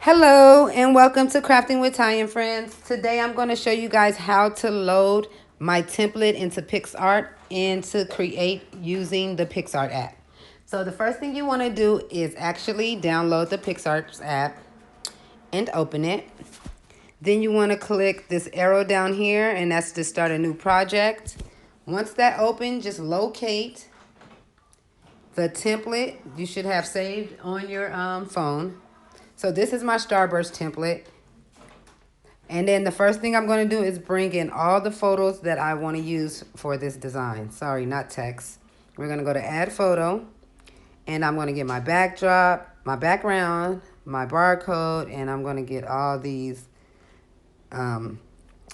Hello and welcome to Crafting with Ty and Friends. Today I'm going to show you guys how to load my template into PicsArt and to create using the PicsArt app. So the first thing you want to do is actually download the PicsArt app and open it. Then you want to click this arrow down here, and that's to start a new project. Once that opens, just locate the template you should have saved on your phone. So this is my Starburst template. And then the first thing I'm going to do is bring in all the photos that I want to use for this design. Sorry, not text. We're going to go to add photo. And I'm going to get my backdrop, my background, my barcode, and I'm going to get all these My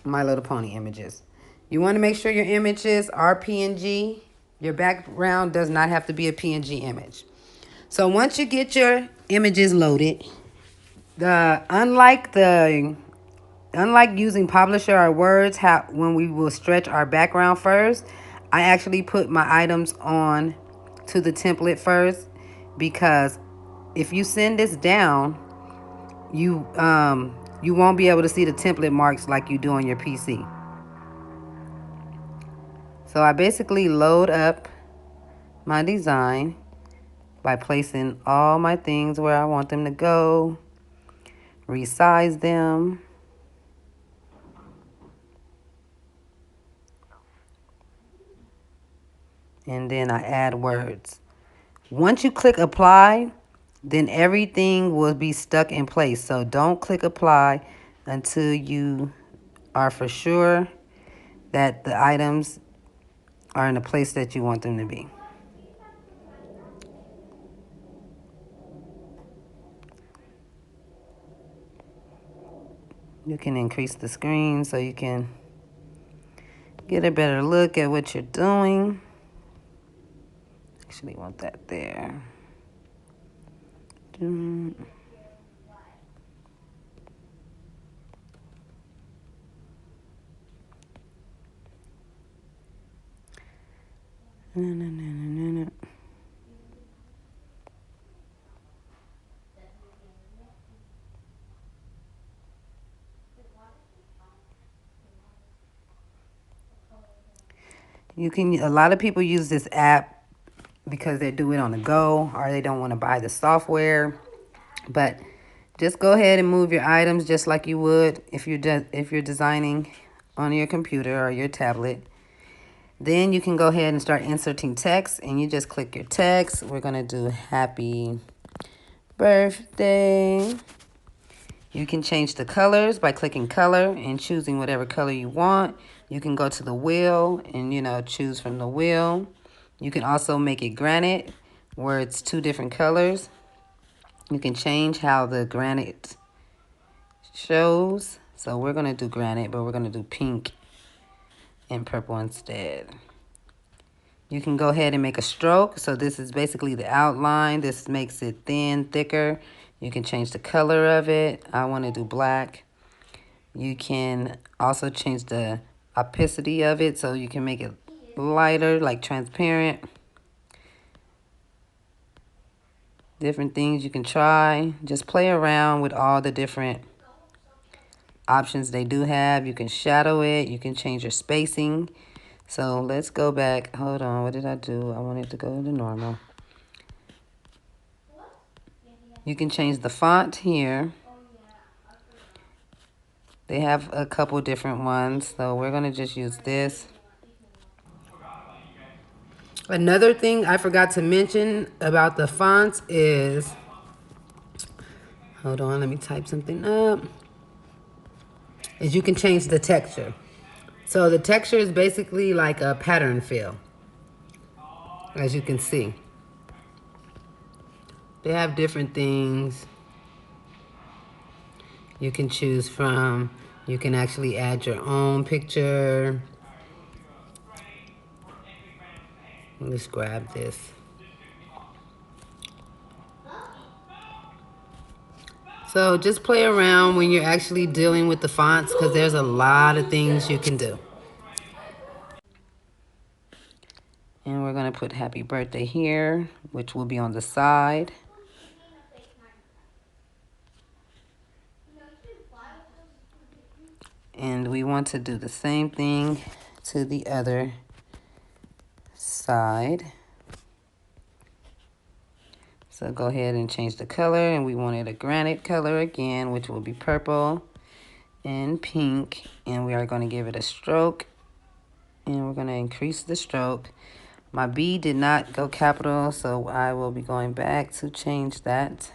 Little Pony images. You want to make sure your images are PNG. Your background does not have to be a PNG image. So once you get your images loaded, unlike using Publisher or Words, when we will stretch our background first, I actually put my items on to the template first, because if you send this down, you won't be able to see the template marks like you do on your PC. So I basically load up my design by placing all my things where I want them to go, resize them. And then I add words. Once you click apply, then everything will be stuck in place. So don't click apply until you are for sure that the items are in the place that you want them to be. You can increase the screen so you can get a better look at what you're doing. Actually want that there. A lot of people use this app because they do it on the go or they don't want to buy the software. But just go ahead and move your items just like you would if you're designing on your computer or your tablet. Then you can go ahead and start inserting text, and you just click your text. We're going to do happy birthday. You can change the colors by clicking color and choosing whatever color you want. You can go to the wheel and, choose from the wheel. You can also make it granite where it's two different colors. You can change how the granite shows. So we're going to do granite, but we're going to do pink and purple instead. You can go ahead and make a stroke. So this is basically the outline. This makes it thin, thicker. You can change the color of it. I want to do black. You can also change the opacity of it, so you can make it lighter, like transparent. Different things you can try. Just play around with all the different options they do have. You can shadow it. You can change your spacing. So let's go back. Hold on. What did I do? I wanted to go to normal. You can change the font here. They have a couple different ones, so we're going to just use this. Another thing I forgot to mention about the fonts is, hold on, let me type something up, is you can change the texture. So the texture is basically like a pattern fill, as you can see. They have different things you can choose from. You can actually add your own picture. Let's grab this. So just play around when you're actually dealing with the fonts, because there's a lot of things you can do. And we're going to put happy birthday here, which will be on the side. And we want to do the same thing to the other side. So go ahead and change the color, and we wanted a granite color again, which will be purple and pink. And we are going to give it a stroke, and we're going to increase the stroke. My B did not go capital, so I will be going back to change that.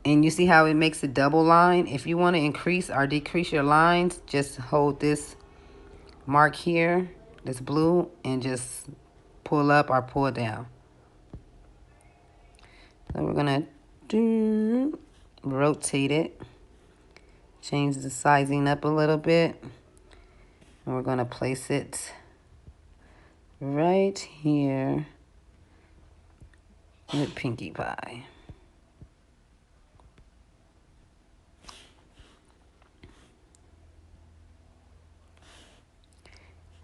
And you see how it makes a double line? If you want to increase or decrease your lines, just hold this mark here, this blue, and just pull up or pull down. So we're gonna rotate it, change the sizing up a little bit, and we're gonna place it right here with Pinkie Pie.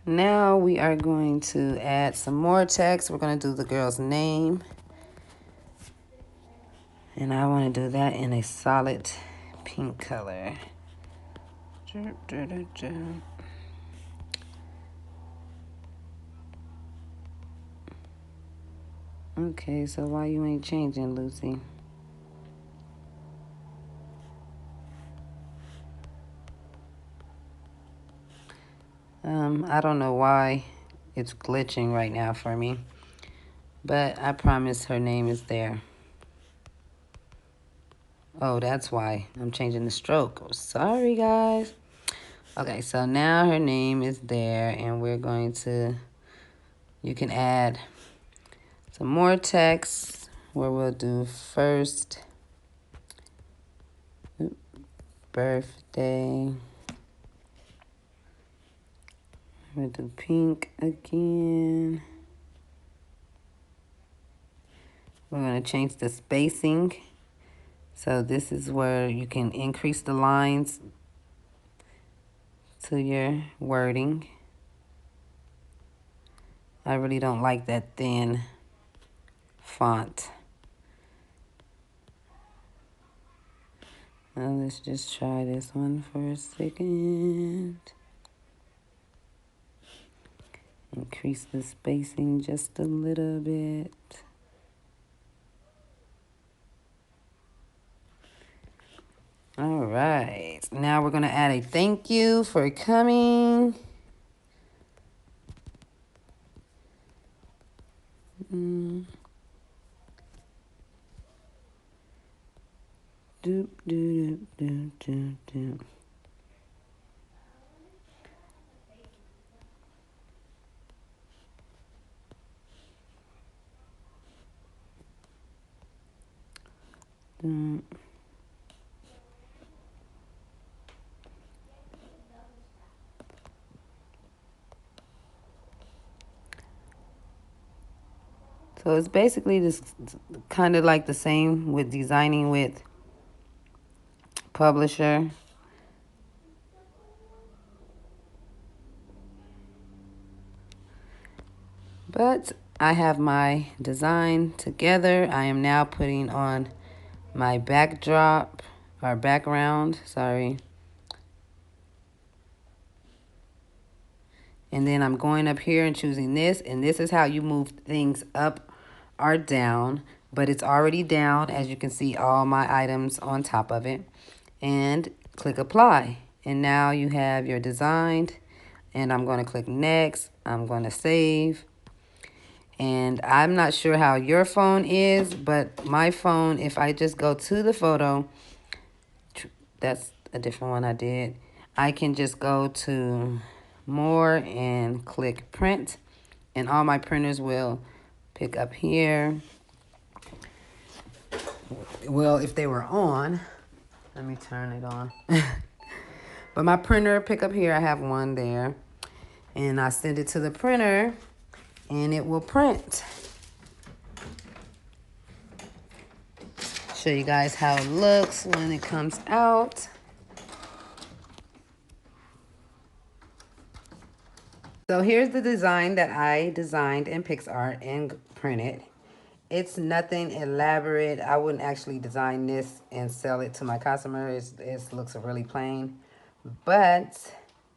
Now we are going to add some more text. We're gonna do the girl's name. And I want to do that in a solid pink color. Okay, so why you ain't changing, Lucy? I don't know why it's glitching right now for me, but I promise her name is there. Oh, that's why I'm changing the stroke. Oh, sorry, guys. Okay, so now her name is there, and we're going to, you can add some more text where we'll do first birthday. We'll do pink again. We're going to change the spacing. So this is where you can increase the lines to your wording. I really don't like that thin font. Now let's just try this one for a second. Increase the spacing just a little bit. All right, now we're gonna add a thank you for coming. Doop, doop, doop, doop, doop. Doop. So it's basically just kind of like the same with designing with Publisher. But I have my design together. I am now putting on my backdrop or background, sorry. And then I'm going up here and choosing this, and this is how you move things up or down, but it's already down, as you can see all my items on top of it. And click apply. And now you have your design, and I'm going to click next. I'm going to save. And I'm not sure how your phone is, but my phone, if I just go to the photo, that's a different one I did. I can just go to more and click print, and all my printers will pick up here. Well, if they were on, let me turn it on. But my printer pick up here, I have one there, and I send it to the printer and it will print. Show you guys how it looks when it comes out. So here's the design that I designed in PicsArt and printed. It's nothing elaborate. I wouldn't actually design this and sell it to my customers. It looks really plain. But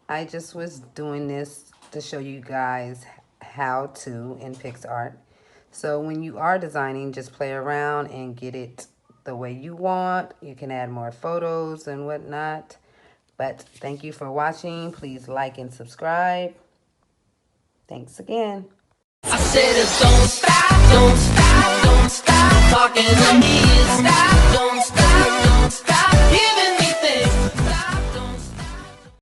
I just was doing this to show you guys how to in PicsArt. So when you are designing, just play around and get it the way you want. You can add more photos and whatnot. But thank you for watching. Please like and subscribe. Thanks again. I said don't stop, don't stop, don't stop talking to me. Stop, don't stop, don't stop.